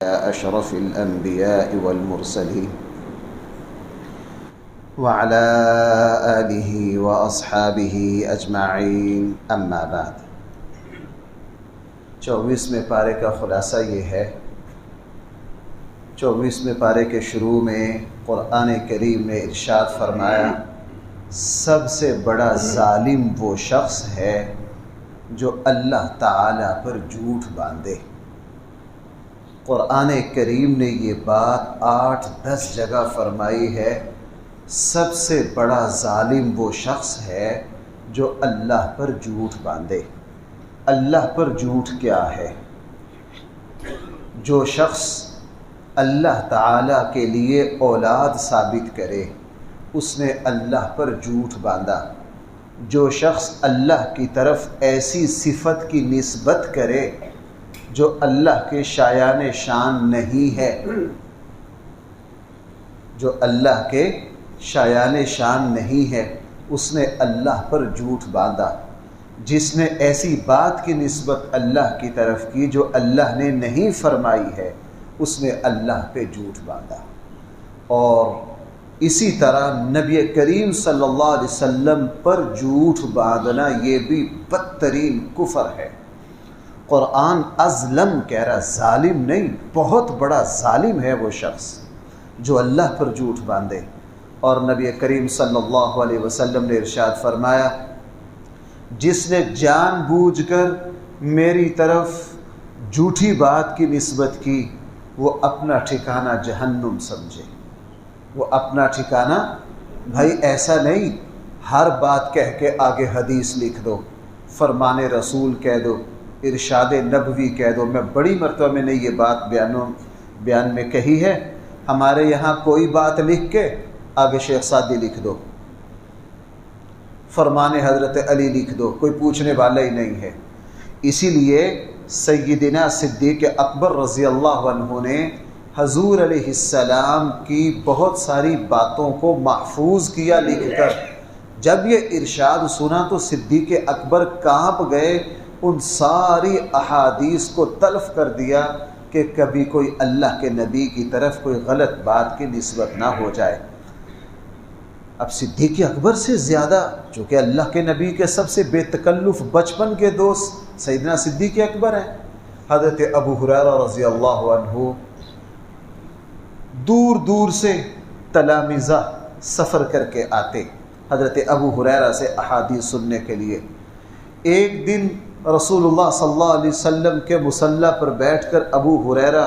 أشرف الأنبياء والمرسلين وعلى آله وأصحابه أجمعين أما بعد 24ویں پارے کا خلاصہ یہ ہے 24ویں پارے کے شروع میں قرآن کریم نے ارشاد فرمایا سب سے بڑا ظالم وہ شخص ہے جو اللہ تعالیٰ پر جھوٹ باندھے۔ قرآن کریم نے یہ بات 8-10 جگہ فرمائی ہے، سب سے بڑا ظالم وہ شخص ہے جو اللہ پر جھوٹ باندھے۔ اللہ پر جھوٹ کیا ہے؟ جو شخص اللہ تعالیٰ کے لیے اولاد ثابت کرے اس نے اللہ پر جھوٹ باندھا۔ جو شخص اللہ کی طرف ایسی صفت کی نسبت کرے جو اللہ کے شایان شان نہیں ہے، جو اللہ کے شایان شان نہیں ہے، اس نے اللہ پر جھوٹ باندھا۔ جس نے ایسی بات کی نسبت اللہ کی طرف کی جو اللہ نے نہیں فرمائی ہے اس نے اللہ پہ جھوٹ باندھا۔ اور اسی طرح نبی کریم صلی اللہ علیہ وسلم پر جھوٹ باندھنا یہ بھی بدترین کفر ہے۔ قرآن ازلم کہہ رہا، ظالم نہیں، بہت بڑا ظالم ہے وہ شخص جو اللہ پر جھوٹ باندھے۔ اور نبی کریم صلی اللہ علیہ وسلم نے ارشاد فرمایا جس نے جان بوجھ کر میری طرف جھوٹی بات کی نسبت کی وہ اپنا ٹھکانہ جہنم سمجھے۔ وہ اپنا ٹھکانہ، بھائی ایسا نہیں ہر بات کہہ کے آگے حدیث لکھ دو، فرمان رسول کہہ دو، ارشاد نبوی کہہ دو۔ میں بڑی مرتبہ میں نے یہ بات بیان میں کہی ہے، ہمارے یہاں کوئی بات لکھ کے آگے شیخ سعدی لکھ دو، فرمان حضرت علی لکھ دو، کوئی پوچھنے والا ہی نہیں ہے۔ اسی لیے سیدنا صدیق اکبر رضی اللہ عنہ نے حضور علیہ السلام کی بہت ساری باتوں کو محفوظ کیا لکھ کر۔ جب یہ ارشاد سنا تو صدیق اکبر کانپ گئے، ان ساری احادیث کو تلف کر دیا کہ کبھی کوئی اللہ کے نبی کی طرف کوئی غلط بات کی نسبت نہ ہو جائے۔ اب صدیق اکبر سے زیادہ چونکہ اللہ کے نبی کے سب سے بے تکلف بچپن کے دوست سیدنا صدیق اکبر ہیں۔ حضرت ابو ہریرہ رضی اللہ عنہ دور دور سے تلامذہ سفر کر کے آتے حضرت ابو ہریرہ سے احادیث سننے کے لیے۔ ایک دن رسول اللہ صلی اللہ علیہ وسلم کے مصلی پر بیٹھ کر ابو ہریرہ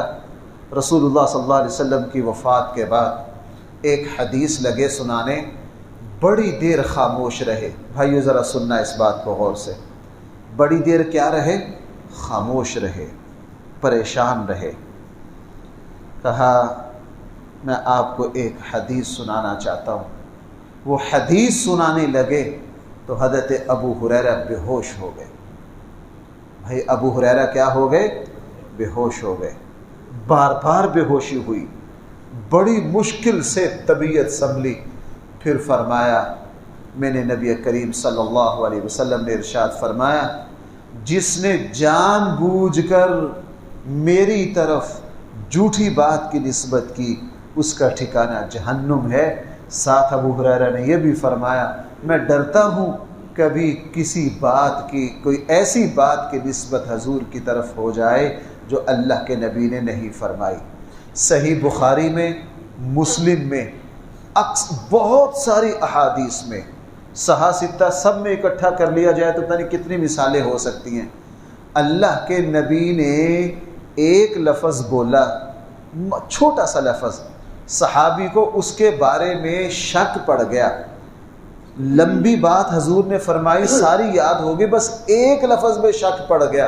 رسول اللہ صلی اللہ علیہ وسلم کی وفات کے بعد ایک حدیث لگے سنانے، بڑی دیر خاموش رہے۔ بھائیو ذرا سننا اس بات کو غور سے، بڑی دیر کیا رہے؟ خاموش رہے، پریشان رہے۔ کہا میں آپ کو ایک حدیث سنانا چاہتا ہوں۔ وہ حدیث سنانے لگے تو حضرت ابو ہریرہ بے ہوش ہو گئے۔ بھائی ابو ہریرہ کیا ہو گئے؟ بے ہوش ہو گئے، بار بار بے ہوشی ہوئی، بڑی مشکل سے طبیعت سنبھلی۔ پھر فرمایا میں نے نبی کریم صلی اللہ علیہ وسلم نے ارشاد فرمایا جس نے جان بوجھ کر میری طرف جھوٹی بات کی نسبت کی اس کا ٹھکانہ جہنم ہے۔ ساتھ ابو ہریرہ نے یہ بھی فرمایا میں ڈرتا ہوں کبھی کسی بات کی کوئی ایسی بات کی نسبت حضور کی طرف ہو جائے جو اللہ کے نبی نے نہیں فرمائی۔ صحیح بخاری میں، مسلم میں، بہت ساری احادیث میں، صحاح ستہ سب میں اکٹھا کر لیا جائے تو پتہ نہیں کتنی مثالیں ہو سکتی ہیں۔ اللہ کے نبی نے ایک لفظ بولا، چھوٹا سا لفظ، صحابی کو اس کے بارے میں شک پڑ گیا۔ لمبی بات حضور نے فرمائی، ساری یاد ہوگی، بس ایک لفظ میں شک پڑ گیا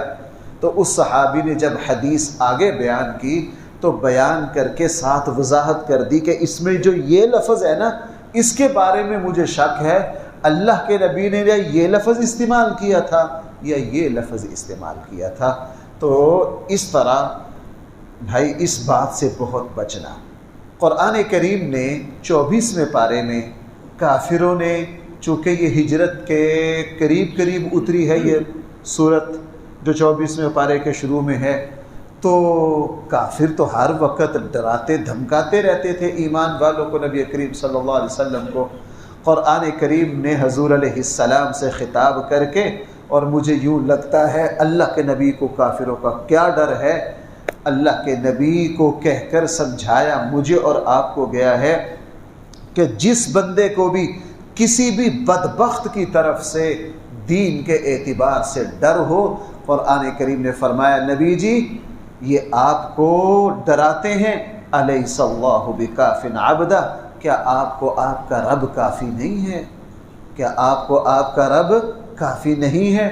تو اس صحابی نے جب حدیث آگے بیان کی تو بیان کر کے ساتھ وضاحت کر دی کہ اس میں جو یہ لفظ ہے نا اس کے بارے میں مجھے شک ہے، اللہ کے نبی نے یہ لفظ استعمال کیا تھا یا یہ لفظ استعمال کیا تھا۔ تو اس طرح بھائی اس بات سے بہت بچنا۔ قرآن کریم نے 24ویں پارے میں کافروں نے، چونکہ یہ ہجرت کے قریب اتری ہے یہ صورت جو 24ویں پارے کے شروع میں ہے، تو کافر تو ہر وقت ڈراتے دھمکاتے رہتے تھے ایمان والوں کو، نبی کریم صلی اللہ علیہ وسلم کو۔ قرآن کریم نے حضور علیہ السلام سے خطاب کر کے، اور مجھے یوں لگتا ہے اللہ کے نبی کو کافروں کا کیا ڈر ہے، اللہ کے نبی کو کہہ کر سمجھایا مجھے اور آپ کو گیا ہے کہ جس بندے کو بھی کسی بھی بدبخت کی طرف سے دین کے اعتبار سے ڈر ہو، قرآن کریم نے فرمایا نبی جی یہ آپ کو ڈراتے ہیں، الیس اللہ بکاف عبدہ، کیا آپ کو آپ کا رب کافی نہیں ہے؟ کیا آپ کو آپ کا رب کافی نہیں ہے؟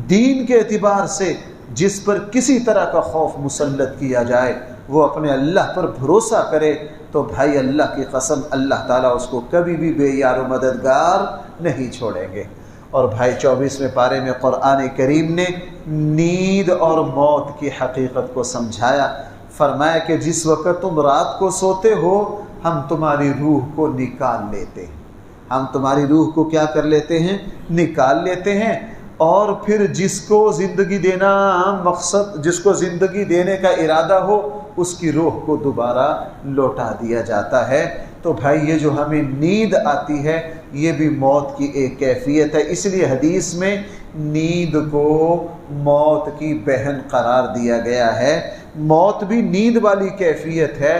دین کے اعتبار سے جس پر کسی طرح کا خوف مسلط کیا جائے وہ اپنے اللہ پر بھروسہ کرے تو بھائی اللہ کی قسم اللہ تعالیٰ اس کو کبھی بھی بے یار و مددگار نہیں چھوڑیں گے۔ اور بھائی 24ویں پارے میں قرآن کریم نے نیند اور موت کی حقیقت کو سمجھایا، فرمایا کہ جس وقت تم رات کو سوتے ہو ہم تمہاری روح کو نکال لیتے ہیں، ہم تمہاری روح کو کیا کر لیتے ہیں؟ نکال لیتے ہیں، اور پھر جس کو زندگی دینا مقصد، جس کو زندگی دینے کا ارادہ ہو اس کی روح کو دوبارہ لوٹا دیا جاتا ہے۔ تو بھائی یہ جو ہمیں نیند آتی ہے یہ بھی موت کی ایک کیفیت ہے، اس لیے حدیث میں نیند کو موت کی بہن قرار دیا گیا ہے۔ موت بھی نیند والی کیفیت ہے،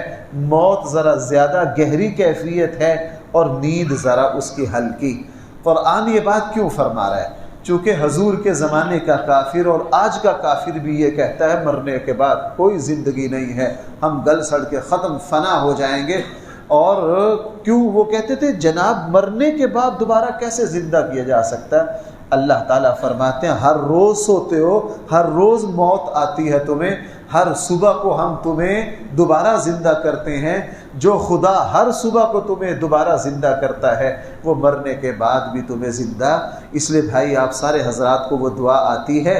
موت ذرا زیادہ گہری کیفیت ہے اور نیند ذرا اس کی ہلکی۔ قرآن یہ بات کیوں فرما رہا ہے؟ چونکہ حضور کے زمانے کا کافر اور آج کا کافر بھی یہ کہتا ہے مرنے کے بعد کوئی زندگی نہیں ہے، ہم گل سڑ کے ختم فنا ہو جائیں گے۔ اور کیوں وہ کہتے تھے جناب مرنے کے بعد دوبارہ کیسے زندہ کیا جا سکتا ہے؟ اللہ تعالیٰ فرماتے ہیں ہر روز سوتے ہو، ہر روز موت آتی ہے تمہیں، ہر صبح کو ہم تمہیں دوبارہ زندہ کرتے ہیں۔ جو خدا ہر صبح کو تمہیں دوبارہ زندہ کرتا ہے وہ مرنے کے بعد بھی تمہیں زندہ۔ اس لیے بھائی آپ سارے حضرات کو وہ دعا آتی ہے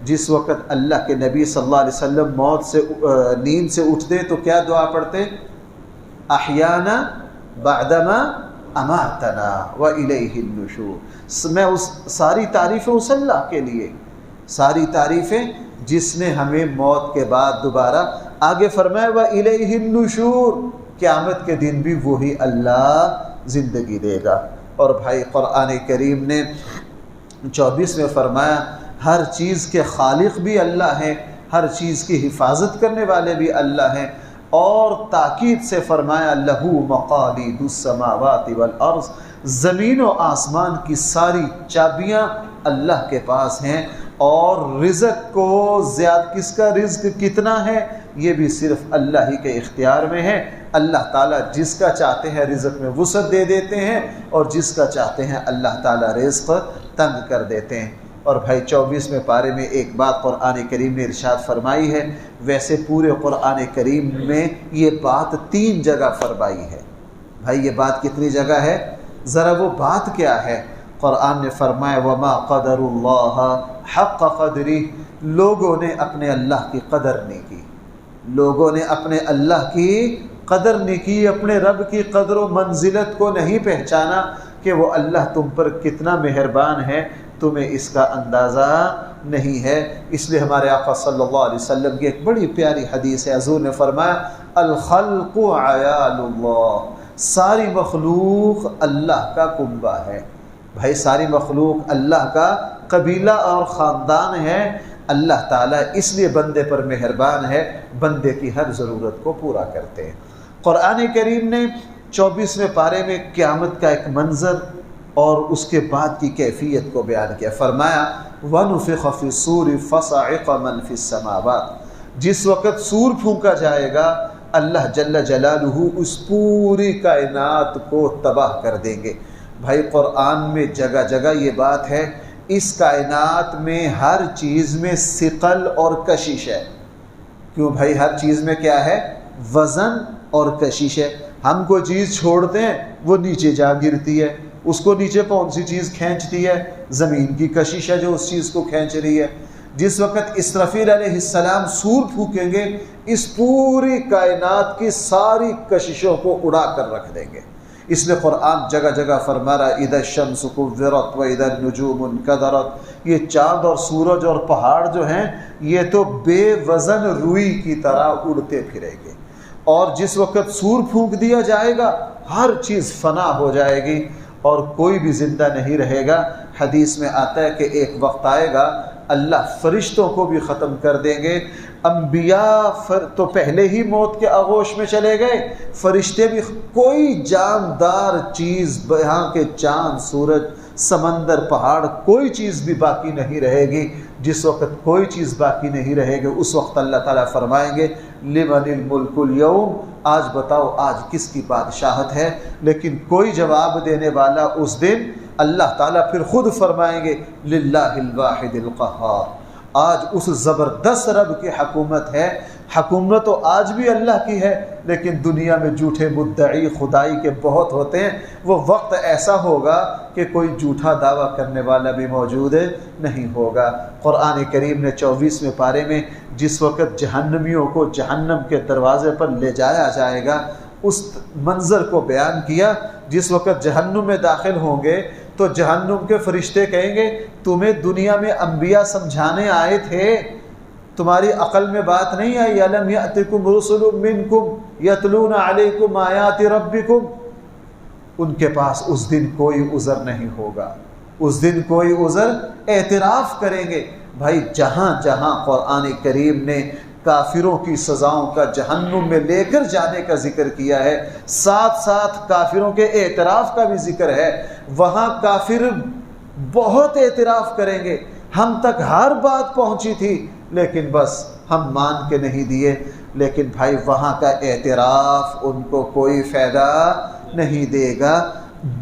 جس وقت اللہ کے نبی صلی اللہ علیہ وسلم موت سے نیند سے اٹھتے تو کیا دعا پڑھتے؟ احیانا بعدما اماتنا والیہ النشور۔ میں اس ساری تعریفیں اس اللہ کے لیے، ساری تعریفیں جس نے ہمیں موت کے بعد دوبارہ، آگے فرمایا والیہ النشور، قیامت کے دن بھی وہی اللہ زندگی دے گا۔ اور بھائی قرآن کریم نے 24 میں فرمایا ہر چیز کے خالق بھی اللہ ہیں، ہر چیز کی حفاظت کرنے والے بھی اللہ ہیں، اور تاکید سے فرمایا لہو مقالید السماوات والارض، زمین و آسمان کی ساری چابیاں اللہ کے پاس ہیں، اور رزق کو کس کا رزق کتنا ہے یہ بھی صرف اللہ ہی کے اختیار میں ہے۔ اللہ تعالیٰ جس کا چاہتے ہیں رزق میں وسعت دے دیتے ہیں اور جس کا چاہتے ہیں اللہ تعالیٰ رزق تنگ کر دیتے ہیں۔ اور بھائی 24ویں پارے میں ایک بات قرآن کریم نے ارشاد فرمائی ہے، ویسے پورے قرآن کریم میں یہ بات 3 جگہ فرمائی ہے۔ بھائی یہ بات کتنی جگہ ہے؟ ذرا وہ بات کیا ہے؟ قرآن نے فرمایا وما قدر اللہ حق قدری، لوگوں نے اپنے اللہ کی قدر نہیں کی، لوگوں نے اپنے اللہ کی قدر نہیں کی، اپنے رب کی قدر و منزلت کو نہیں پہچانا کہ وہ اللہ تم پر کتنا مہربان ہے، تمہیں اس کا اندازہ نہیں ہے۔ اس لیے ہمارے آقا صلی اللہ علیہ وسلم کی ایک بڑی پیاری حدیث ہے، حضور نے فرمایا الخلق عیال اللہ، ساری مخلوق اللہ کا کنبہ ہے۔ بھائی ساری مخلوق اللہ کا قبیلہ اور خاندان ہے۔ اللہ تعالیٰ اس لیے بندے پر مہربان ہے، بندے کی ہر ضرورت کو پورا کرتے ہیں۔ قرآن کریم نے 24ویں پارے میں قیامت کا ایک منظر اور اس کے بعد کی کیفیت کو بیان کیا، فرمایا وَنُفِخَ فِي الصُّورِ فَصَعِقَ مَنْ فِي السَّمَاوَاتِ، جس وقت سور پھونکا جائے گا اللہ جل جلالہ اس پوری کائنات کو تباہ کر دیں گے۔ بھائی قرآن میں جگہ جگہ یہ بات ہے، اس کائنات میں ہر چیز میں ثقل اور کشش ہے۔ کیوں بھائی ہر چیز میں کیا ہے؟ وزن اور کشش ہے۔ ہم کوئی چیز چھوڑتے ہیں وہ نیچے جا گرتی ہے، اس کو نیچے کون سی چیز کھینچتی ہے؟ زمین کی کشش ہے جو اس چیز کو کھینچ رہی ہے۔ جس وقت اسرافیل علیہ السلام سور پھونکیں گے اس پوری کائنات کی ساری کششوں کو اڑا کر رکھ دیں گے۔ اس لیے قرآن جگہ جگہ فرما رہا اذا الشمس كورت واذا النجوم انكدرت، یہ چاند اور سورج اور پہاڑ جو ہیں یہ تو بے وزن روئی کی طرح اڑتے پھریں گے، اور جس وقت سور پھونک دیا جائے گا ہر چیز فنا ہو جائے گی اور کوئی بھی زندہ نہیں رہے گا۔ حدیث میں آتا ہے کہ ایک وقت آئے گا اللہ فرشتوں کو بھی ختم کر دیں گے، انبیاء تو پہلے ہی موت کے آغوش میں چلے گئے، فرشتے بھی، کوئی جاندار چیز یہاں کے چاند سورج سمندر پہاڑ کوئی چیز بھی باقی نہیں رہے گی۔ جس وقت کوئی چیز باقی نہیں رہے گی اس وقت اللہ تعالیٰ فرمائیں گے لمن الملک اليوم، آج بتاؤ آج کس کی بادشاہت ہے؟ لیکن کوئی جواب دینے والا اس دن اللہ تعالیٰ پھر خود فرمائیں گے للہ الواحد القہار، آج اس زبردست رب کی حکومت ہے۔ حکومت تو آج بھی اللہ کی ہے، لیکن دنیا میں جھوٹے مدعی خدائی کے بہت ہوتے ہیں۔ وہ وقت ایسا ہوگا کہ کوئی جھوٹا دعویٰ کرنے والا بھی موجود نہیں ہوگا۔ قرآن کریم نے 24ویں پارے میں جس وقت جہنمیوں کو جہنم کے دروازے پر لے جایا جائے گا اس منظر کو بیان کیا۔ جس وقت جہنم میں داخل ہوں گے تو جہنم کے فرشتے کہیں گے تمہیں دنیا میں انبیاء سمجھانے آئے تھے، تمہاری عقل میں بات نہیں آئی؟ الم یأتکم رسل منکم یتلون علیکم آیات ربکم، ان کے پاس اس دن کوئی عذر نہیں ہوگا، اس دن کوئی عذر، اعتراف کریں گے۔ بھائی جہاں جہاں قرآن کریم نے کافروں کی سزاؤں کا جہنم میں لے کر جانے کا ذکر کیا ہے، ساتھ ساتھ کافروں کے اعتراف کا بھی ذکر ہے، وہاں کافر بہت اعتراف کریں گے ہم تک ہر بات پہنچی تھی لیکن بس ہم مان کے نہیں دیے۔ لیکن بھائی وہاں کا اعتراف ان کو کوئی فائدہ نہیں دے گا۔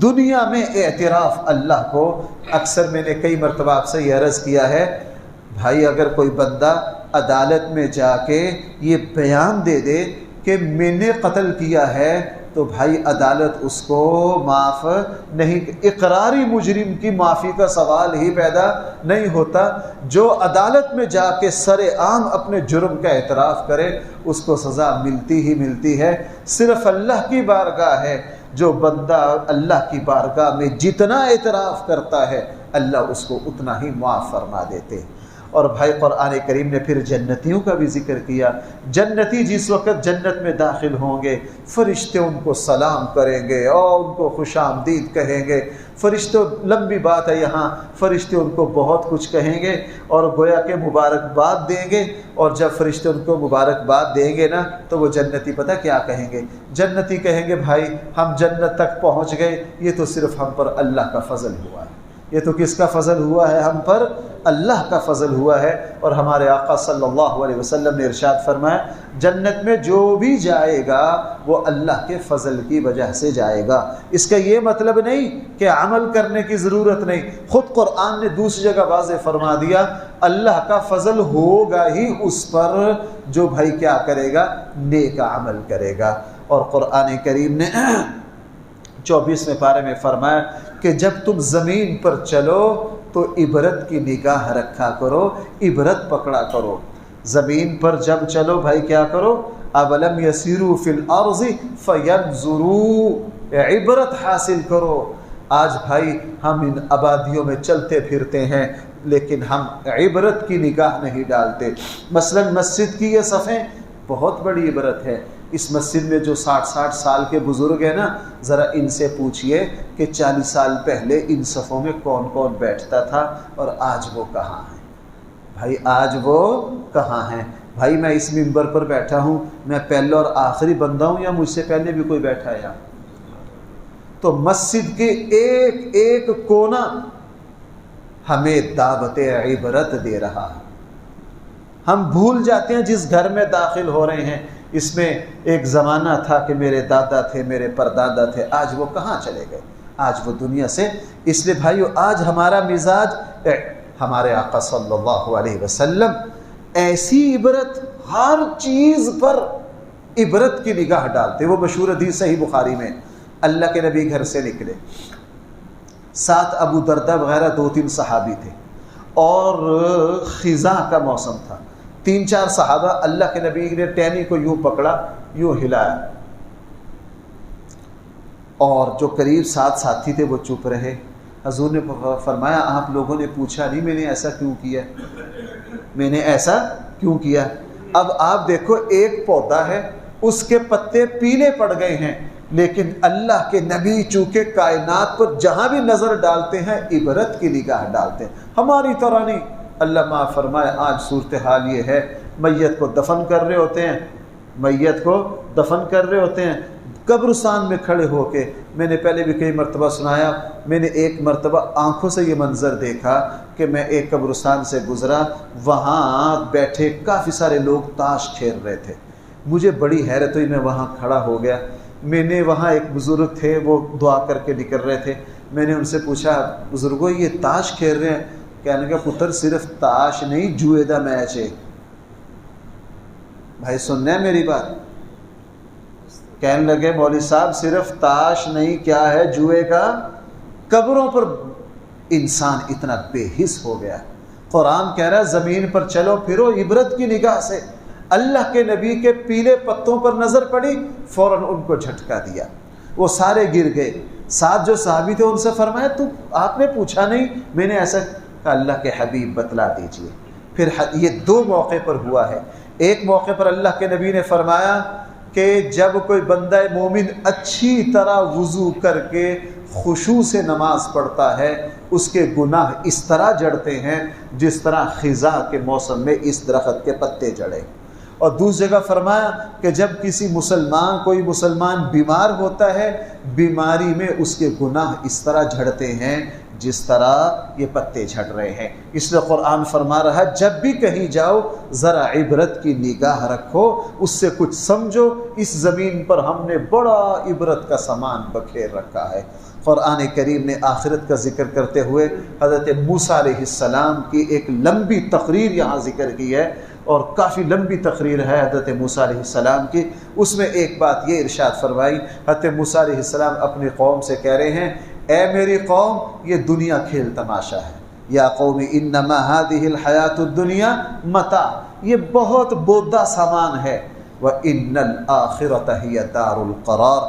دنیا میں اعتراف اللہ کو، اکثر میں نے کئی مرتبہ آپ سے یہ عرض کیا ہے، بھائی اگر کوئی بندہ عدالت میں جا کے یہ بیان دے دے کہ میں نے قتل کیا ہے تو بھائی عدالت اس کو معاف نہیں، اقراری مجرم کی معافی کا سوال ہی پیدا نہیں ہوتا۔ جو عدالت میں جا کے سر عام اپنے جرم کا اعتراف کرے اس کو سزا ملتی ہی ملتی ہے۔ صرف اللہ کی بارگاہ ہے، جو بندہ اللہ کی بارگاہ میں جتنا اعتراف کرتا ہے اللہ اس کو اتنا ہی معاف فرما دیتے۔ اور بھائی قرآن کریم نے پھر جنتیوں کا بھی ذکر کیا۔ جنتی جس وقت جنت میں داخل ہوں گے فرشتے ان کو سلام کریں گے اور ان کو خوش آمدید کہیں گے۔ فرشتوں، لمبی بات ہے یہاں، فرشتے ان کو بہت کچھ کہیں گے اور گویا کہ مبارکباد دیں گے، اور جب فرشتے ان کو مبارکباد دیں گے نا تو وہ جنتی پتہ کیا کہیں گے؟ جنتی کہیں گے بھائی ہم جنت تک پہنچ گئے، یہ تو صرف ہم پر اللہ کا فضل ہوا ہے۔ یہ تو کس کا فضل ہوا ہے؟ ہم پر اللہ کا فضل ہوا ہے۔ اور ہمارے آقا صلی اللہ علیہ وسلم نے ارشاد فرمایا جنت میں جو بھی جائے گا وہ اللہ کے فضل کی وجہ سے جائے گا۔ اس کا یہ مطلب نہیں کہ عمل کرنے کی ضرورت نہیں، خود قرآن نے دوسری جگہ واضح فرما دیا اللہ کا فضل ہوگا ہی اس پر جو بھائی کیا کرے گا؟ نیک عمل کرے گا۔ اور قرآن کریم نے 24ویں پارے میں فرمایا کہ جب تم زمین پر چلو تو عبرت کی نگاہ رکھا کرو، عبرت پکڑا کرو۔ زمین پر جب چلو بھائی کیا کرو؟ اولم یسیروا فی الارض فینظروا، عبرت حاصل کرو۔ آج بھائی ہم ان آبادیوں میں چلتے پھرتے ہیں لیکن ہم عبرت کی نگاہ نہیں ڈالتے۔ مثلا مسجد کی یہ صفیں بہت بڑی عبرت ہے۔ اس مسجد میں جو 60 سال کے بزرگ ہیں نا، ذرا ان سے پوچھئے کہ 40 سال پہلے ان صفوں میں کون کون بیٹھتا تھا اور آج وہ کہاں ہیں؟ بھائی آج وہ کہاں ہیں؟ بھائی میں اس منبر پر بیٹھا ہوں، میں پہلا اور آخری بندہ ہوں یا مجھ سے پہلے بھی کوئی بیٹھا ہے؟ تو مسجد کے ایک ایک کونا ہمیں دعوت عبرت دے رہا ہے۔ ہم بھول جاتے ہیں جس گھر میں داخل ہو رہے ہیں اس میں ایک زمانہ تھا کہ میرے دادا تھے، میرے پردادا تھے، آج وہ کہاں چلے گئے؟ آج وہ دنیا سے۔ اس لیے بھائیو آج ہمارا مزاج، ہمارے آقا صلی اللہ علیہ وسلم ایسی عبرت، ہر چیز پر عبرت کی نگاہ ڈالتے۔ وہ مشہور حدیث صحیح بخاری میں، اللہ کے نبی گھر سے نکلے، ساتھ ابو دردہ وغیرہ 2-3 صحابی تھے اور خزاں کا موسم تھا۔ 3-4 صحابہ، اللہ کے نبی نے ٹہنی کو یوں پکڑا، یوں ہلایا، اور جو قریب ساتھ ساتھی تھے وہ چپ رہے۔ حضور نے فرمایا آپ لوگوں نے پوچھا نہیں میں نے ایسا کیوں کیا، میں نے ایسا کیوں کیا؟ اب آپ دیکھو ایک پودا ہے اس کے پتے پیلے پڑ گئے ہیں، لیکن اللہ کے نبی چونکہ کائنات پر جہاں بھی نظر ڈالتے ہیں عبرت کی نگاہ ڈالتے ہیں، ہماری طرح نہیں۔ اللہ معاف فرمائے آج صورتحال یہ ہے، میت کو دفن کر رہے ہوتے ہیں، میت کو دفن کر رہے ہوتے ہیں قبرستان میں کھڑے ہو کے۔ میں نے پہلے بھی کئی مرتبہ سنایا، میں نے ایک مرتبہ آنکھوں سے یہ منظر دیکھا کہ میں ایک قبرستان سے گزرا، وہاں بیٹھے کافی سارے لوگ تاش کھیل رہے تھے۔ مجھے بڑی حیرت ہوئی، میں وہاں کھڑا ہو گیا۔ میں نے وہاں ایک بزرگ تھے وہ دعا کر کے نکل رہے تھے، میں نے ان سے پوچھا بزرگوں یہ تاش کھیل رہے ہیں؟ کہنے لگا پتر صرف تاش نہیں جوئے دا میچ ہے۔ بھائی سننا ہے میری بات؟ کہنے لگے مولوی صاحب صرف تاش نہیں، کیا ہے جوئے کا۔ قبروں پر انسان اتنا بے حس ہو گیا۔ قرآن کہہ رہا ہے زمین پر چلو پھرو عبرت کی نگاہ سے۔ اللہ کے نبی کے پیلے پتوں پر نظر پڑی، فوراً ان کو جھٹکا دیا، وہ سارے گر گئے۔ ساتھ جو صحابی تھے ان سے فرمایا تو آپ نے پوچھا نہیں میں نے ایسا کہا؟ اللہ کے حبیب بتلا دیجئے۔ پھر یہ دو موقع پر ہوا ہے۔ ایک موقع پر اللہ کے نبی نے فرمایا کہ جب کوئی بندہ مومن اچھی طرح وضو کر کے خشوع سے نماز پڑھتا ہے اس کے گناہ اس طرح جڑتے ہیں جس طرح خزاں کے موسم میں اس درخت کے پتے جڑے۔ اور دوسری جگہ فرمایا کہ جب کوئی مسلمان بیمار ہوتا ہے بیماری میں اس کے گناہ اس طرح جھڑتے ہیں جس طرح یہ پتے جھڑ رہے ہیں۔ اس لیے قرآن فرما رہا ہے جب بھی کہیں جاؤ ذرا عبرت کی نگاہ رکھو، اس سے کچھ سمجھو، اس زمین پر ہم نے بڑا عبرت کا سامان بکھیر رکھا ہے۔ قرآن کریم نے آخرت کا ذکر کرتے ہوئے حضرت موسیٰ علیہ السلام کی ایک لمبی تقریر یہاں ذکر کی ہے، اور کافی لمبی تقریر ہے حضرت موسیٰ علیہ السلام کی۔ اس میں ایک بات یہ ارشاد فرمائی، حضرت موسیٰ علیہ السلام اپنی قوم سے کہہ رہے ہیں اے میری قوم یہ دنیا کھیل تماشا ہے، یا قوم انما هذه الحیات الدنیا متاع، یہ بہت بودا سامان ہے، وان الاخرة هي دار القرار،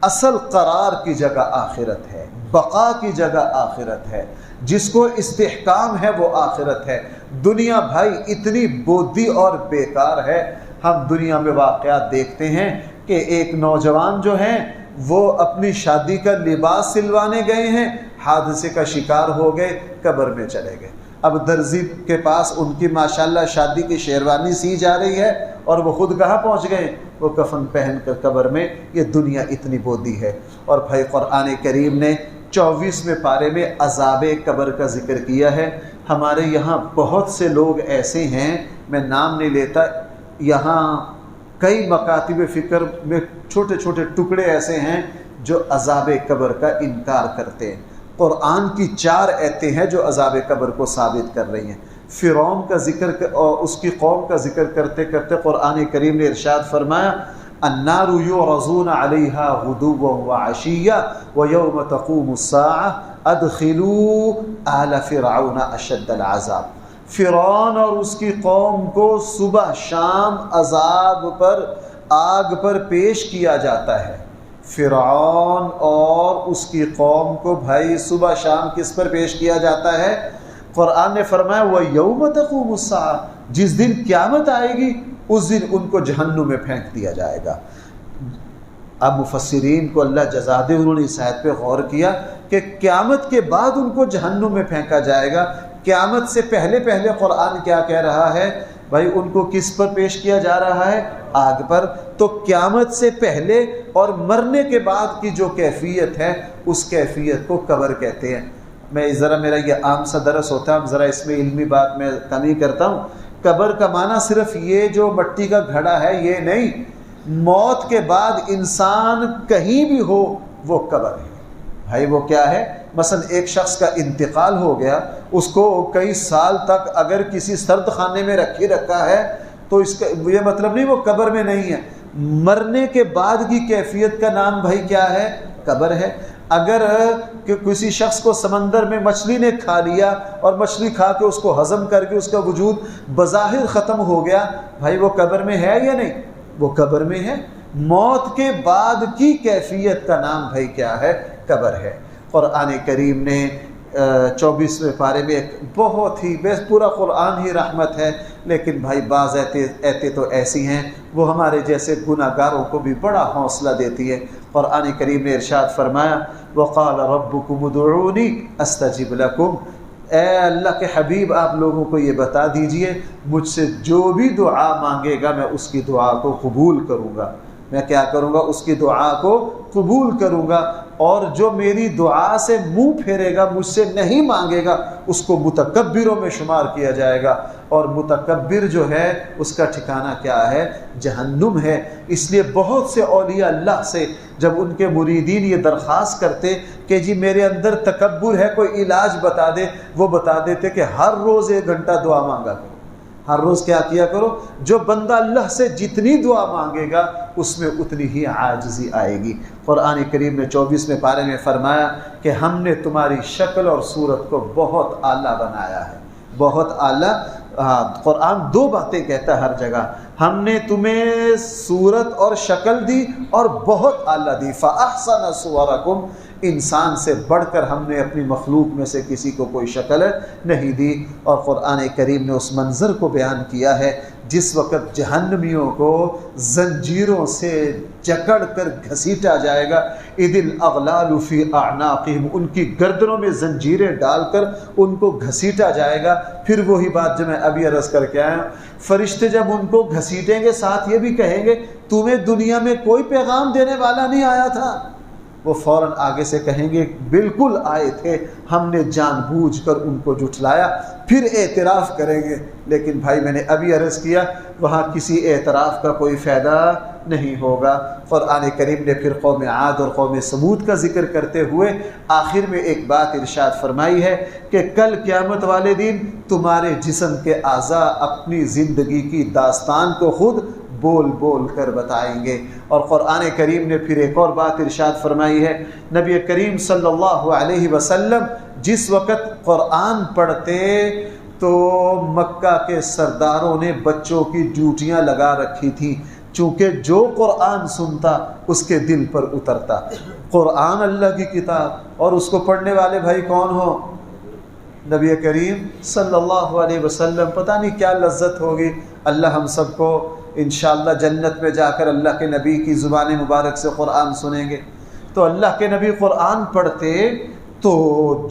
اصل قرار کی جگہ آخرت ہے، بقا کی جگہ آخرت ہے، جس کو استحکام ہے وہ آخرت ہے۔ دنیا بھائی اتنی بودی اور بیکار ہے۔ ہم دنیا میں واقعات دیکھتے ہیں کہ ایک نوجوان جو ہیں وہ اپنی شادی کا لباس سلوانے گئے ہیں، حادثے کا شکار ہو گئے، قبر میں چلے گئے۔ اب درزی کے پاس ان کی ماشاءاللہ شادی کی شیروانی سی جا رہی ہے اور وہ خود کہاں پہنچ گئے؟ وہ کفن پہن کر قبر میں۔ یہ دنیا اتنی بودی ہے۔ اور بھائی قرآن کریم نے 24ویں پارے میں عذاب قبر کا ذکر کیا ہے۔ ہمارے یہاں بہت سے لوگ ایسے ہیں، میں نام نہیں لیتا، یہاں کئی مکاتب فکر میں چھوٹے چھوٹے ٹکڑے ایسے ہیں جو عذاب قبر کا انکار کرتے ہیں۔ قرآن کی 4 آیتیں ہیں جو عذاب قبر کو ثابت کر رہی ہیں۔ فرعون کا ذکر اور اس کی قوم کا ذکر کرتے کرتے قرآن کریم نے ارشاد فرمایا النار یعرضون علیہا غدوا وعشیا ویوم تقوم الساعة ادخلوا آل فرعون اشد العذاب۔ فرعون اور اس کی قوم کو صبح شام عذاب پر آگ پر پیش کیا جاتا ہے۔ فرعون اور اس کی قوم کو بھائی صبح شام کس پر پیش کیا جاتا ہے؟ قرآن نے فرمایا وَيَوْمَ تَقُومُ السَّاعَةُ، جس دن قیامت آئے گی اس دن ان کو جہنم میں پھینک دیا جائے گا۔ اب مفسرین کو اللہ جزا دے انہوں نے اس آیت پہ غور کیا کہ قیامت کے بعد ان کو جہنم میں پھینکا جائے گا۔ قیامت سے پہلے قرآن کیا کہہ رہا ہے؟ بھائی ان کو کس پر پیش کیا جا رہا ہے؟ آگ پر۔ تو قیامت سے پہلے اور مرنے کے بعد کی جو کیفیت ہے اس کیفیت کو قبر کہتے ہیں۔ میں میرا یہ عام سا درس ہوتا ہے، ذرا اس میں علمی بات میں کمی کرتا ہوں۔ قبر کا معنی صرف یہ جو مٹی کا گھڑا ہے یہ نہیں، موت کے بعد انسان کہیں بھی ہو وہ قبر ہے۔ بھائی وہ کیا ہے؟ مثلا ایک شخص کا انتقال ہو گیا، اس کو کئی سال تک اگر کسی سرد خانے میں رکھا ہے تو اس کا یہ مطلب نہیں وہ قبر میں نہیں ہے۔ مرنے کے بعد کی کیفیت کا نام بھائی کیا ہے؟ قبر ہے۔ اگر کسی شخص کو سمندر میں مچھلی نے کھا لیا اور مچھلی کھا کے اس کو ہضم کر کے اس کا وجود بظاہر ختم ہو گیا، بھائی وہ قبر میں ہے یا نہیں؟ وہ قبر میں ہے۔ موت کے بعد کی کیفیت کا نام بھائی کیا ہے؟ قبر ہے۔ قرآن کریم نے 24ویں پارے میں ایک بہت ہی پورا قرآن ہی رحمت ہے، لیکن بھائی بعض ایتیں تو ایسی ہیں وہ ہمارے جیسے گناہ گاروں کو بھی بڑا حوصلہ دیتی ہے۔ قرآن کریم نے ارشاد فرمایا وقال ربکم ادعونی استجب لکم، اے اللہ کے حبیب آپ لوگوں کو یہ بتا دیجئے مجھ سے جو بھی دعا مانگے گا میں اس کی دعا کو قبول کروں گا۔ میں کیا کروں گا؟ اس کی دعا کو قبول کروں گا، اور جو میری دعا سے منہ پھیرے گا، مجھ سے نہیں مانگے گا، اس کو متکبروں میں شمار کیا جائے گا، اور متکبر جو ہے اس کا ٹھکانہ کیا ہے؟ جہنم ہے۔ اس لیے بہت سے اولیاء اللہ سے جب ان کے مریدین یہ درخواست کرتے کہ جی میرے اندر تکبر ہے، کوئی علاج بتا دے، وہ بتا دیتے کہ ہر روز 1 گھنٹہ دعا مانگا کرو۔ ہر روز کیا کیا کرو؟ جو بندہ اللہ سے جتنی دعا مانگے گا اس میں اتنی ہی عاجزی آئے گی۔ قرآن کریم نے 24ویں پارے میں فرمایا کہ ہم نے تمہاری شکل اور صورت کو بہت اعلیٰ بنایا ہے، بہت اعلیٰ۔ قرآن 2 باتیں کہتا ہے ہر جگہ، ہم نے تمہیں صورت اور شکل دی اور بہت اعلیٰ دی۔ فَأَحْسَنَ صُوَرَكُمْ، انسان سے بڑھ کر ہم نے اپنی مخلوق میں سے کسی کو کوئی شکل نہیں دی۔ اور قرآن کریم نے اس منظر کو بیان کیا ہے جس وقت جہنمیوں کو زنجیروں سے جکڑ کر گھسیٹا جائے گا، اِذِ الْأَغْلَالُ فِي أَعْنَاقِهِمْ، ان کی گردنوں میں زنجیریں ڈال کر ان کو گھسیٹا جائے گا۔ پھر وہی بات جو میں ابھی عرض کر کے آیا ہوں، فرشتے جب ان کو گھسیٹیں گے ساتھ یہ بھی کہیں گے تمہیں دنیا میں کوئی پیغام دینے والا نہیں آیا تھا؟ وہ فوراً آگے سے کہیں گے بالکل آئے تھے، ہم نے جان بوجھ کر ان کو جھٹلایا۔ پھر اعتراف کریں گے، لیکن بھائی میں نے ابھی عرض کیا وہاں کسی اعتراف کا کوئی فائدہ نہیں ہوگا۔ قرآن کریم نے پھر قوم عاد اور قوم سمود کا ذکر کرتے ہوئے آخر میں ایک بات ارشاد فرمائی ہے کہ کل قیامت والے دن تمہارے جسم کے اعضاء اپنی زندگی کی داستان کو خود بول بول کر بتائیں گے۔ اور قرآن کریم نے پھر ایک اور بات ارشاد فرمائی ہے، نبی کریم صلی اللہ علیہ وسلم جس وقت قرآن پڑھتے تو مکہ کے سرداروں نے بچوں کی ڈیوٹیاں لگا رکھی تھیں، چونکہ جو قرآن سنتا اس کے دل پر اترتا۔ قرآن اللہ کی کتاب، اور اس کو پڑھنے والے بھائی کون ہو؟ نبی کریم صلی اللہ علیہ وسلم۔ پتہ نہیں کیا لذت ہوگی۔ اللہ ہم سب کو انشاءاللہ جنت میں جا کر اللہ کے نبی کی زبان مبارک سے قرآن سنیں گے۔ تو اللہ کے نبی قرآن پڑھتے تو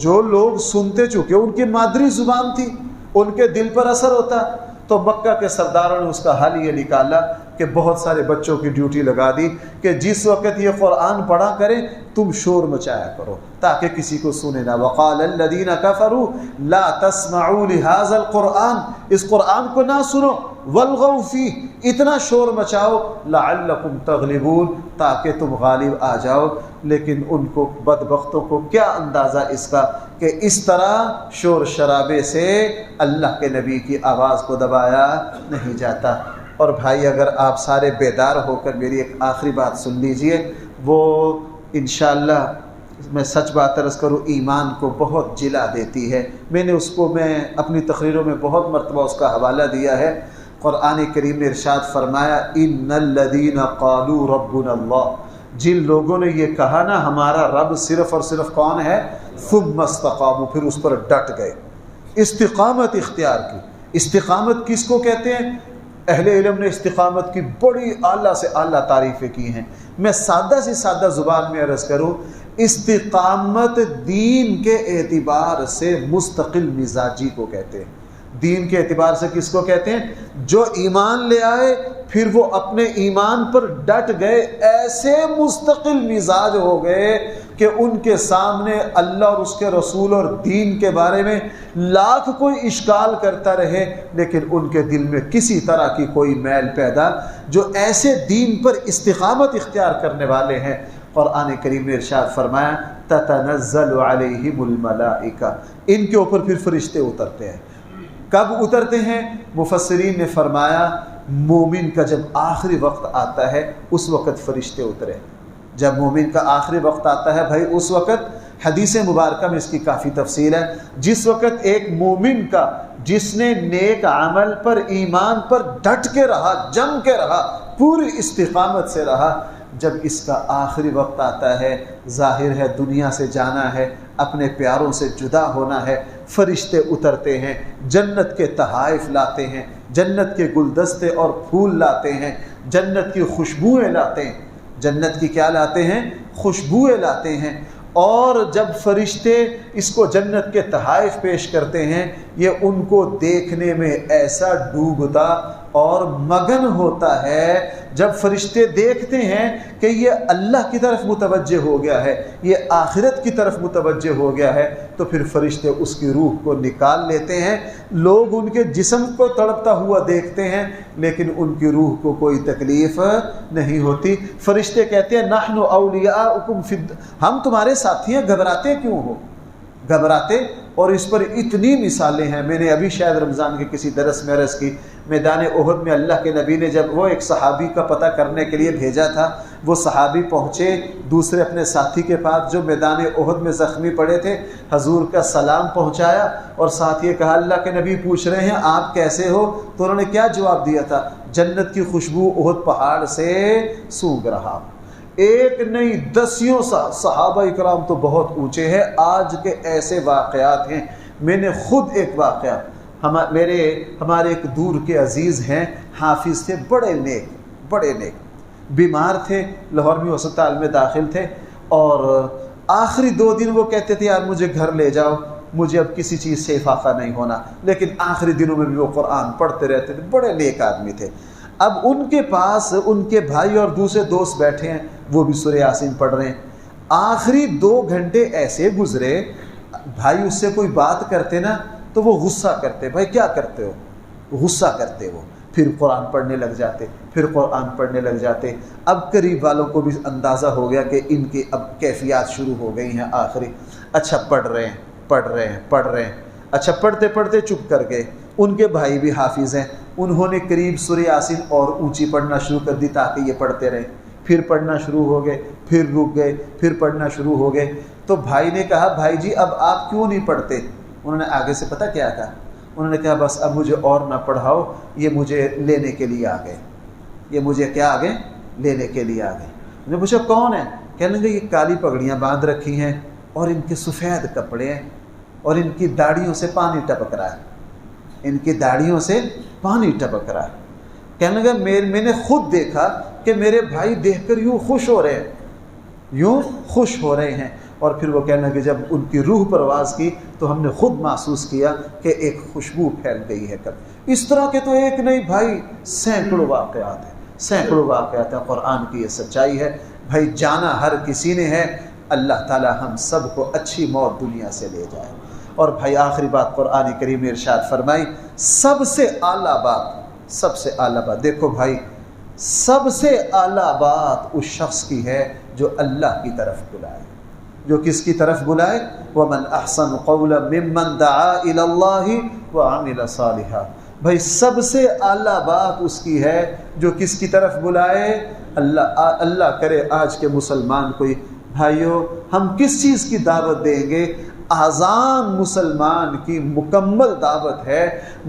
جو لوگ سنتے، چونکہ ان کی مادری زبان تھی، ان کے دل پر اثر ہوتا۔ تو مکہ کے سرداروں نے اس کا حل یہ نکالا کہ بہت سارے بچوں کی ڈیوٹی لگا دی کہ جس وقت یہ قرآن پڑھا کریں تم شور مچایا کرو تاکہ کسی کو سنے نہ۔ وقال الذین کفروا لا تسمعوا لهذا القرآن، اس قرآن کو نہ سنو، والغوا فیہ، اتنا شور مچاؤ، لعلکم تغلبون، تاکہ تم غالب آ جاؤ۔ لیکن ان کو بدبختوں کو کیا اندازہ اس کا کہ اس طرح شور شرابے سے اللہ کے نبی کی آواز کو دبایا نہیں جاتا۔ اور بھائی اگر آپ سارے بیدار ہو کر میری ایک آخری بات سن لیجئے، وہ انشاءاللہ میں سچ بات عرض کروں ایمان کو بہت جلا دیتی ہے۔ میں نے اس کو اپنی تقریروں میں بہت مرتبہ اس کا حوالہ دیا ہے۔ قرآن کریم نے ارشاد فرمایا ان الذین قالوا ربنا اللہ، جن لوگوں نے یہ کہا نا ہمارا رب صرف اور صرف کون ہے، ثم استقاموا، پھر اس پر ڈٹ گئے، استقامت اختیار کی۔ استقامت کس کو کہتے ہیں؟ اہل علم نے استقامت کی بڑی اعلیٰ سے اعلیٰ تعریفیں کی ہیں۔ میں سادہ سے سادہ زبان میں عرض کروں، استقامت دین کے اعتبار سے مستقل مزاجی کو کہتے ہیں۔ دین کے اعتبار سے کس کو کہتے ہیں؟ جو ایمان لے آئے پھر وہ اپنے ایمان پر ڈٹ گئے، ایسے مستقل مزاج ہو گئے کہ ان کے سامنے اللہ اور اس کے رسول اور دین کے بارے میں لاکھ کوئی اشکال کرتا رہے لیکن ان کے دل میں کسی طرح کی کوئی میل پیدا، جو ایسے دین پر استقامت اختیار کرنے والے ہیں۔ قرآن کریم نے ارشاد فرمایا تتنزل علیہم الملائکہ، ان کے اوپر پھر فرشتے اترتے ہیں۔ کب اترتے ہیں؟ مفسرین نے فرمایا مومن کا جب آخری وقت آتا ہے اس وقت فرشتے اترے۔ جب مومن کا آخری وقت آتا ہے بھائی اس وقت، حدیث مبارکہ میں اس کی کافی تفصیل ہے، جس وقت ایک مومن کا جس نے نیک عمل پر ایمان پر ڈٹ کے رہا، جم کے رہا، پوری استقامت سے رہا. جب اس کا آخری وقت آتا ہے، ظاہر ہے دنیا سے جانا ہے، اپنے پیاروں سے جدا ہونا ہے، فرشتے اترتے ہیں، جنت کے تحائف لاتے ہیں، جنت کے گلدستے اور پھول لاتے ہیں، جنت کی خوشبوئیں لاتے ہیں. جنت کی کیا لاتے ہیں؟ خوشبوئیں لاتے ہیں. اور جب فرشتے اس کو جنت کے تحائف پیش کرتے ہیں، یہ ان کو دیکھنے میں ایسا ڈوبتا اور مگن ہوتا ہے. جب فرشتے دیکھتے ہیں کہ یہ اللہ کی طرف متوجہ ہو گیا ہے، یہ آخرت کی طرف متوجہ ہو گیا ہے، تو پھر فرشتے اس کی روح کو نکال لیتے ہیں. لوگ ان کے جسم کو تڑپتا ہوا دیکھتے ہیں، لیکن ان کی روح کو کوئی تکلیف نہیں ہوتی. فرشتے کہتے ہیں نحن اولیاؤکم فی ہم تمہارے ساتھی ہیں، گھبراتے کیوں ہو؟ گھبراتے. اور اس پر اتنی مثالیں ہیں. میں نے ابھی شاید رمضان کے کسی درس میں عرض کی، میدان احد میں اللہ کے نبی نے جب وہ ایک صحابی کا پتہ کرنے کے لیے بھیجا تھا، وہ صحابی پہنچے دوسرے اپنے ساتھی کے پاس جو میدان احد میں زخمی پڑے تھے، حضور کا سلام پہنچایا اور ساتھ یہ کہا اللہ کے نبی پوچھ رہے ہیں آپ کیسے ہو؟ تو انہوں نے کیا جواب دیا تھا؟ جنت کی خوشبو احد پہاڑ سے سونگ رہا. ایک نہیں دسیوں صحابہ اکرام تو بہت اونچے ہیں. آج کے ایسے واقعات ہیں. میں نے خود ایک واقعہ، ہمارے ایک دور کے عزیز ہیں، حافظ تھے، بڑے نیک، بیمار تھے، لاہور میں ہسپتال میں داخل تھے، اور آخری 2 دن وہ کہتے تھے یار مجھے گھر لے جاؤ، مجھے اب کسی چیز سے فاقہ نہیں ہونا. لیکن آخری دنوں میں بھی وہ قرآن پڑھتے رہتے تھے. بڑے نیک آدمی تھے. اب ان کے پاس ان کے بھائی اور دوسرے دوست بیٹھے ہیں، وہ بھی سورہ یاسین پڑھ رہے ہیں. آخری 2 گھنٹے ایسے گزرے، بھائی اس سے کوئی بات کرتے نا تو وہ غصہ کرتے، بھائی کیا کرتے ہو؟ غصہ کرتے وہ. پھر قرآن پڑھنے لگ جاتے. اب قریب والوں کو بھی اندازہ ہو گیا کہ ان کی اب کیفیات شروع ہو گئی ہیں. آخری اچھا پڑھ رہے ہیں. اچھا پڑھتے چپ کر گئے. ان کے بھائی بھی حافظ ہیں، انہوں نے قریب سورہ یاسین اور اونچی پڑھنا شروع کر دی تاکہ یہ پڑھتے رہیں. پھر پڑھنا شروع ہو گئے، پھر رک گئے، پھر پڑھنا شروع ہو گئے. تو بھائی نے کہا بھائی جی اب آپ کیوں نہیں پڑھتے؟ انہوں نے آگے سے پتہ کیا کہا؟ انہوں نے کہا بس اب مجھے اور نہ پڑھاؤ، یہ مجھے لینے کے لیے آ گئے. یہ مجھے کیا آ گئے؟ لینے کے لیے آ گئے. میں نے پوچھا کون ہے؟ کہنے لگے یہ کالی پگڑیاں باندھ رکھی ہیں اور ان کے سفید کپڑے ہیں اور ان کی داڑھیوں سے پانی ٹپک رہا ہے. کہنے لگا میں نے خود دیکھا کہ میرے بھائی دیکھ کر یوں خوش ہو رہے ہیں. اور پھر وہ کہنے لگے جب ان کی روح پرواز کی تو ہم نے خود محسوس کیا کہ ایک خوشبو پھیل گئی ہے. اس طرح کے تو ایک نہیں بھائی، سینکڑوں واقعات ہیں. قرآن کی یہ سچائی ہے بھائی. جانا ہر کسی نے ہے، اللہ تعالی ہم سب کو اچھی موت دنیا سے لے جائے. اور بھائی آخری بات قرآن کریم نے ارشاد فرمائی، سب سے اعلیٰ بات دیکھو بھائی، سب سے اعلیٰ بات اس شخص کی ہے جو اللہ کی طرف بلائے. جو کس کی طرف بلائے؟ وَمَنْ أَحْسَنُ قَوْلًا مِّمَّنْ دَعَا إِلَى اللَّهِ وَعَمِلَ صَالِحًا. بھائی سب سے اعلیٰ بات اس کی ہے جو کس کی طرف بلائے؟ اللہ کرے آج کے مسلمان کوئی بھائیو ہم کس چیز کی دعوت دیں گے؟ اذان مسلمان کی مکمل دعوت ہے.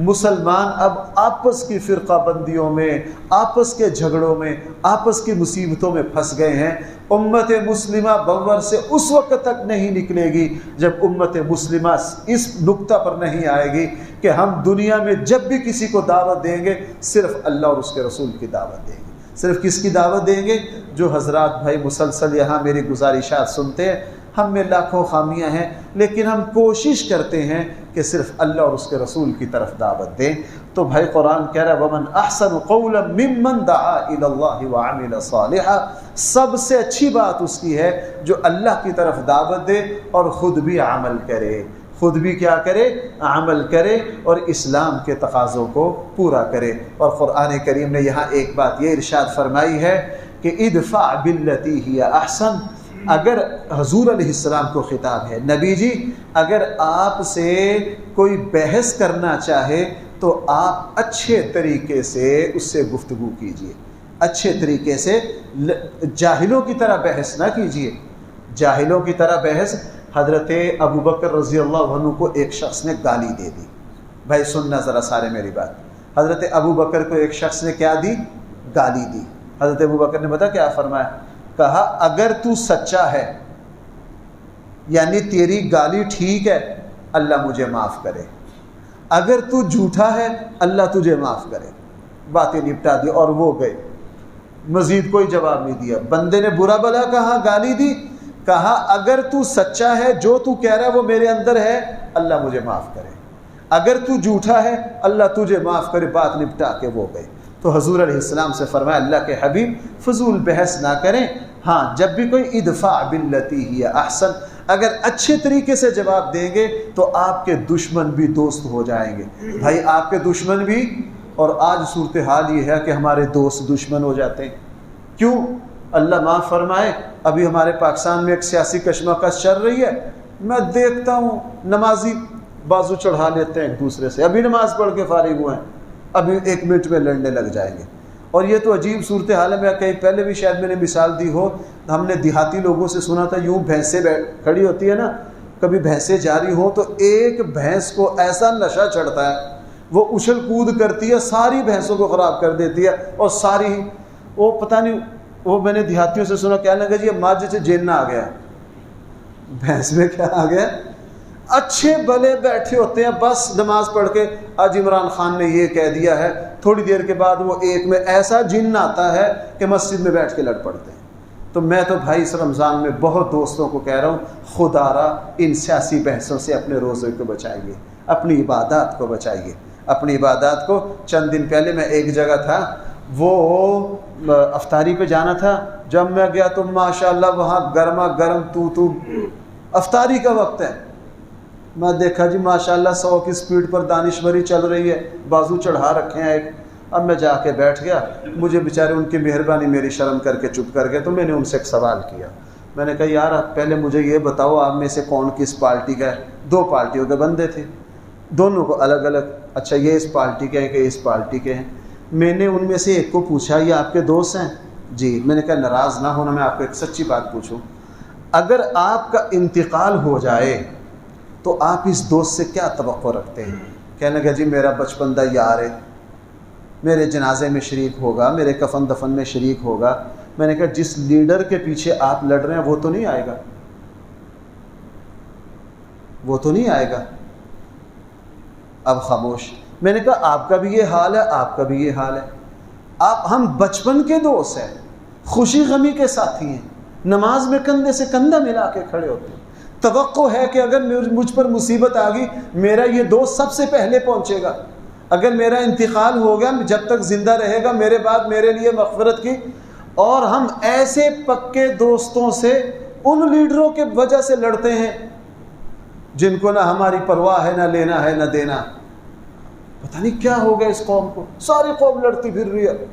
مسلمان اب آپس کی فرقہ بندیوں میں، آپس کے جھگڑوں میں، آپس کی مصیبتوں میں پھنس گئے ہیں. امت مسلمہ بور سے اس وقت تک نہیں نکلے گی جب امت مسلمہ اس نقطہ پر نہیں آئے گی کہ ہم دنیا میں جب بھی کسی کو دعوت دیں گے صرف اللہ اور اس کے رسول کی دعوت دیں گے. صرف کس کی دعوت دیں گے؟ جو حضرات بھائی مسلسل یہاں میری گزارشات سنتے ہیں. ہم میں لاکھوں خامیاں ہیں لیکن ہم کوشش کرتے ہیں کہ صرف اللہ اور اس کے رسول کی طرف دعوت دیں. تو بھائی قرآن کہہ رہا ہے وَمَنْ أَحْسَنُ قَوْلًا مِّمَّنْ دَعَا إِلَى اللَّهِ وَعَمِلَ صَالِحًا. سب سے اچھی بات اس کی ہے جو اللہ کی طرف دعوت دے اور خود بھی عمل کرے. خود بھی کیا کرے؟ عمل کرے اور اسلام کے تقاضوں کو پورا کرے. اور قرآن کریم نے یہاں ایک بات یہ ارشاد فرمائی ہے کہ ادفع باللتی ہی احسن. اگر حضور علیہ السلام کو خطاب ہے، نبی جی اگر آپ سے کوئی بحث کرنا چاہے تو آپ اچھے طریقے سے اس سے گفتگو کیجئے. اچھے طریقے سے، جاہلوں کی طرح بحث نہ کیجئے. جاہلوں کی طرح بحث. حضرت ابو بکر رضی اللہ عنہ کو ایک شخص نے گالی دے دی. بھائی سننا ذرا سارے میری بات. حضرت ابو بکر کو ایک شخص نے کیا دی؟ گالی دی. حضرت ابو بکر نے پتا کیا فرمایا؟ کہا اگر تو سچا ہے یعنی تیری گالی ٹھیک ہے اللہ مجھے معاف کرے، اگر تو جھوٹا ہے اللہ تجھے معاف کرے۔ باتیں نپٹا دی اور وہ گئے، مزید کوئی جواب نہیں دیا۔ بندے نے برا بلا کہا، گالی دی، کہا اگر تو سچا ہے جو تو کہہ رہا ہے وہ میرے اندر ہے اللہ مجھے معاف کرے، اگر تو جھوٹا ہے اللہ تجھے معاف کرے۔ بات نپٹا کے وہ گئے۔ تو حضور علیہ السلام سے فرمایا اللہ کے حبیب فضول بحث نہ کریں، ہاں جب بھی کوئی ادفع باللتی ہی احسن، اگر اچھے طریقے سے جواب دیں گے تو آپ کے دشمن بھی دوست ہو جائیں گے۔ بھائی آپ کے دشمن بھی، اور آج صورتحال یہ ہے کہ ہمارے دوست دشمن ہو جاتے ہیں۔ کیوں؟ اللہ معاف فرمائے، ابھی ہمارے پاکستان میں ایک سیاسی کشمکش چل رہی ہے، میں دیکھتا ہوں نمازی بازو چڑھا لیتے ہیں ایک دوسرے سے، ابھی نماز پڑھ کے فارغ ہوئے ہیں، ابھی 1 منٹ میں لڑنے لگ جائیں گے۔ اور یہ تو عجیب صورتحال ہے، میں کہیں پہلے بھی شاید میں نے مثال دی ہو، ہم نے دیہاتی لوگوں سے سنا تھا یوں بھینسیں کھڑی ہوتی ہے نا، کبھی بھینسیں جاری ہوں تو ایک بھینس کو ایسا نشہ چڑھتا ہے وہ اچھل کود کرتی ہے، ساری بھینسوں کو خراب کر دیتی ہے، اور ساری وہ پتہ نہیں، وہ میں نے دیہاتیوں سے سنا کہنے لگا جی اب ماں جیسے جن آ گیا، بھینس میں کیا آ گیا؟ اچھے بھلے بیٹھے ہوتے ہیں، بس نماز پڑھ کے آج عمران خان نے یہ کہہ دیا ہے، تھوڑی دیر کے بعد وہ ایک میں ایسا جن آتا ہے کہ مسجد میں بیٹھ کے لڑ پڑتے ہیں۔ تو میں تو بھائی اس رمضان میں بہت دوستوں کو کہہ رہا ہوں خدا را ان سیاسی بحثوں سے اپنے روزے کو بچائیے، اپنی عبادات کو بچائیے، اپنی عبادات کو۔ چند دن پہلے میں ایک جگہ تھا، وہ افطاری پہ جانا تھا، جب میں گیا تو ماشاءاللہ وہاں گرما گرم تو افطاری کا وقت ہے، میں دیکھا جی ماشاءاللہ 100 کی سپیڈ پر دانشوری چل رہی ہے، بازو چڑھا رکھے ہیں ایک۔ اب میں جا کے بیٹھ گیا، مجھے بیچارے ان کی مہربانی میری شرم کر کے چپ کر گئے، تو میں نے ان سے ایک سوال کیا، میں نے کہا یار آپ پہلے مجھے یہ بتاؤ آپ میں سے کون کس پارٹی کا ہے؟ 2 پارٹیوں کے بندے تھے، دونوں کو الگ الگ، اچھا یہ اس پارٹی کے ہیں کہ اس پارٹی کے ہیں۔ میں نے ان میں سے ایک کو پوچھا یہ آپ کے دوست ہیں؟ جی۔ میں نے کہا ناراض نہ ہونا، میں آپ کو ایک سچی بات پوچھوں، اگر آپ کا انتقال ہو جائے تو آپ اس دوست سے کیا توقع رکھتے ہیں؟ کہنے لگا جی میرا بچپن دا یار ہے، میرے جنازے میں شریک ہوگا، میرے کفن دفن میں شریک ہوگا۔ میں نے کہا جس لیڈر کے پیچھے آپ لڑ رہے ہیں وہ تو نہیں آئے گا، وہ تو نہیں آئے گا۔ اب خاموش۔ میں نے کہا آپ کا بھی یہ حال ہے، آپ کا بھی یہ حال ہے، ہم بچپن کے دوست ہیں، خوشی غمی کے ساتھی ہیں، نماز میں کندھے سے کندھا ملا کے کھڑے ہوتے ہیں۔ توقع ہے کہ اگر مجھ پر مصیبت آ گئی میرا یہ دوست سب سے پہلے پہنچے گا، اگر میرا انتقال ہو گیا جب تک زندہ رہے گا میرے بعد میرے لیے مغفرت کی۔ اور ہم ایسے پکے دوستوں سے ان لیڈروں کے وجہ سے لڑتے ہیں جن کو نہ ہماری پرواہ ہے، نہ لینا ہے نہ دینا۔ پتہ نہیں کیا ہو گیا اس قوم کو، ساری قوم لڑتی پھر رہی ہے،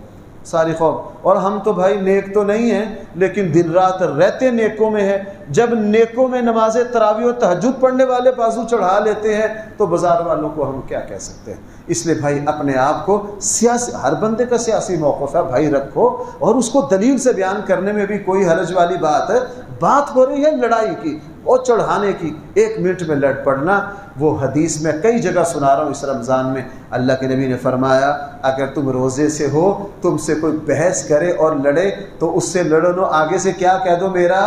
ساری قوم۔ اور ہم تو بھائی نیک تو نہیں ہیں لیکن دن رات رہتے نیکوں میں ہیں۔ جب نیکوں میں نماز تراویح و تہجد پڑھنے والے بازو چڑھا لیتے ہیں تو بازار والوں کو ہم کیا کہہ سکتے ہیں؟ اس لیے بھائی اپنے آپ کو سیاسی، ہر بندے کا سیاسی موقف ہے بھائی رکھو، اور اس کو دلیل سے بیان کرنے میں بھی کوئی حرج والی بات ہے۔ بات ہو رہی ہے لڑائی کی اور چڑھانے کی، 1 منٹ میں لڑ پڑنا، وہ حدیث میں کئی جگہ سنا رہا ہوں اس رمضان میں، اللہ کے نبی نے فرمایا اگر تم روزے سے ہو، تم سے کوئی بحث کرے اور لڑے تو اس سے لڑو نو، آگے سے کیا کہہ دو میرا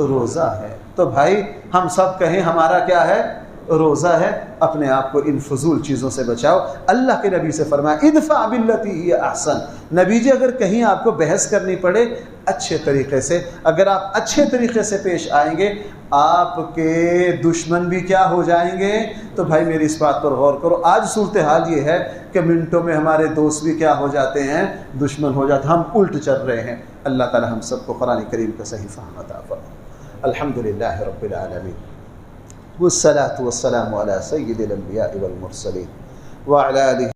روزہ ہے۔ تو بھائی ہم سب کہیں ہمارا کیا ہے؟ روزہ ہے۔ اپنے آپ کو ان فضول چیزوں سے بچاؤ۔ اللہ کے نبی سے فرمایا ادفع باللتی ہی احسن، نبی جی اگر کہیں آپ کو بحث کرنی پڑے اچھے طریقے سے، اگر آپ اچھے طریقے سے پیش آئیں گے آپ کے دشمن بھی کیا ہو جائیں گے۔ تو بھائی میری اس بات پر غور کرو، آج صورتحال یہ ہے کہ منٹوں میں ہمارے دوست بھی کیا ہو جاتے ہیں؟ دشمن ہو جاتے ہیں، ہم الٹ چل رہے ہیں۔ اللہ تعالی ہم سب کو قرآن کریم کا صحیح فہم عطا فرمائے۔ الحمدللہ رب العالمین، والصلاة والسلام علی سید الانبیاء والمرسلین وعلی آلہ